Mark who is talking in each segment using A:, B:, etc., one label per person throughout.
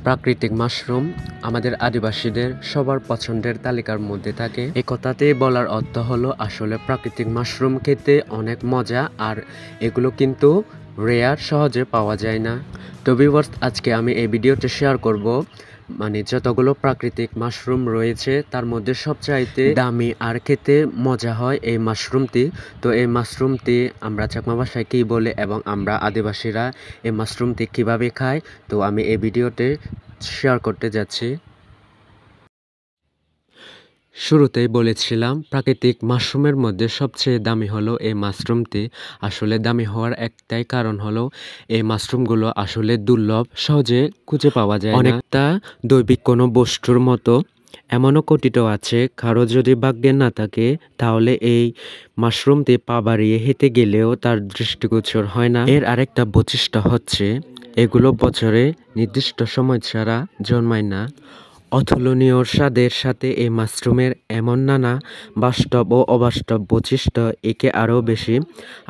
A: প্রাকৃতিক মাশরুম আমাদের আদিবাসীদের সবার পছন্দের তালিকার মধ্যে থাকে। এই কথাতেই বলার অর্থ হলো আসলে প্রাকৃতিক মাশরুম খেতে অনেক মজা, আর এগুলো কিন্তু রেয়ার, সহজে পাওয়া যায় না। তো ভিউয়ার্স, আজকে আমি এই ভিডিওতে শেয়ার করব যতগুলো প্রাকৃতিক মাশরুম রয়েছে তার মধ্যে সবচাইতে দামি আর খেতে মজা হয় এই মাশরুমটি। তো এই মাশরুমটি আমরা চাকমা ভাষায় কী বলে এবং আমরা আদিবাসীরা এই মাশরুমটি কিভাবে খাই, তো আমি এই ভিডিওতে শেয়ার করতে যাচ্ছি। শুরুতেই বলেছিলাম প্রাকৃতিক মাশরুমের মধ্যে সবচেয়ে দামি হলো এই মাশরুমটি। আসলে দামি হওয়ার একটাই কারণ হলো এই মাশরুমগুলো আসলে দুর্লভ, সহজে খুঁজে পাওয়া যায় না। অনেকটা দৈবিক কোনো বস্তুর মতো। এমনও কথিত আছে, কারো যদি ভাগ্যে না থাকে তাহলে এই মাশরুমটি পা বাড়িয়ে হেঁটে গেলেও তার দৃষ্টিগোচর হয় না। এর আরেকটা বৈশিষ্ট্য হচ্ছে এগুলো বছরে নির্দিষ্ট সময় ছাড়া জন্মায় না। অতুলনীয় স্বাদের সাথে এই মাশরুমের এমন নানা বাস্তব ও অবাস্তব বৈশিষ্ট্য একে আরও বেশি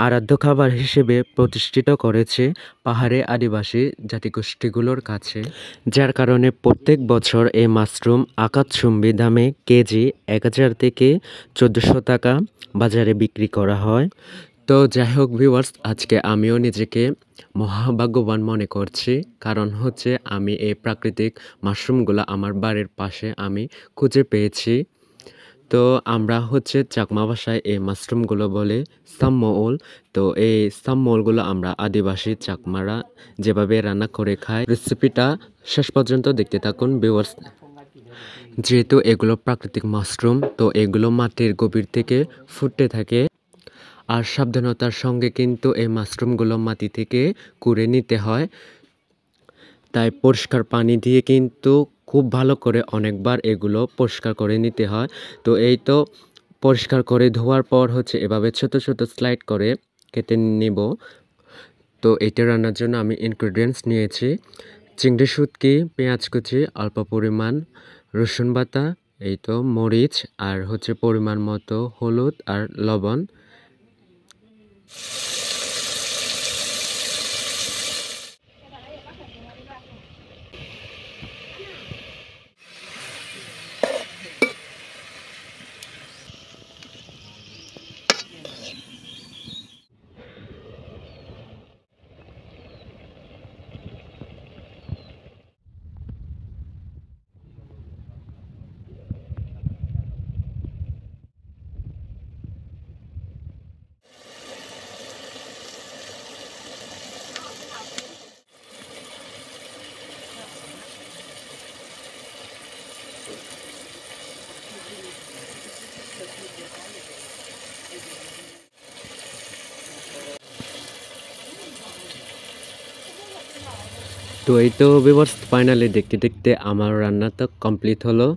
A: আরাধ্য খাবার হিসেবে প্রতিষ্ঠিত করেছে পাহাড়ে আদিবাসী জাতিগোষ্ঠীগুলোর কাছে, যার কারণে প্রত্যেক বছর এই মাশরুম আকাশচুম্বী দামে কেজি 1000 থেকে 1400 টাকা বাজারে বিক্রি করা হয়। তো যাই হোক ভিউয়ার্স, আজকে আমিও নিজেকে মহাভাগ্যবান মনে করছি, কারণ হচ্ছে আমি এই প্রাকৃতিক মাশরুমগুলো আমার বাড়ির পাশে আমি খুঁজে পেয়েছি। তো আমরা হচ্ছে চাকমা ভাষায় এই মাশরুমগুলো বলে সাম্মউল। তো এই সাম্মউলগুলো আমরা আদিবাসী চাকমারা যেভাবে রান্না করে খাই, রেসিপিটা শেষ পর্যন্ত দেখতে থাকুন ভিউয়ার্স। যেহেতু এগুলো প্রাকৃতিক মাশরুম, তো এগুলো মাটির গভীর থেকে ফুটতে থাকে, আর সাবধানতার সঙ্গে কিন্তু এই মাশরুমগুলো মাটি থেকে কুড়ে নিতে হয়। তাই পরিষ্কার পানি দিয়ে কিন্তু খুব ভালো করে অনেকবার এগুলো পরিষ্কার করে নিতে হয়। তো এই তো পরিষ্কার করে ধোয়ার পর হচ্ছে এভাবে ছোট ছোট স্লাইড করে কেটে নিব। তো এটা রান্নার জন্য আমি ইনগ্রিডিয়েন্টস নিয়েছি চিংড়ি শুটকি, পেঁয়াজ কুচি, অল্প পরিমাণ রসুন বাটা, এই তো মরিচ, আর হচ্ছে পরিমাণ মতো হলুদ আর লবণ। তো এই তো ভিউয়ার্স, ফাইনালি দেখতে দেখতে আমার রান্না তো কমপ্লিট হলো।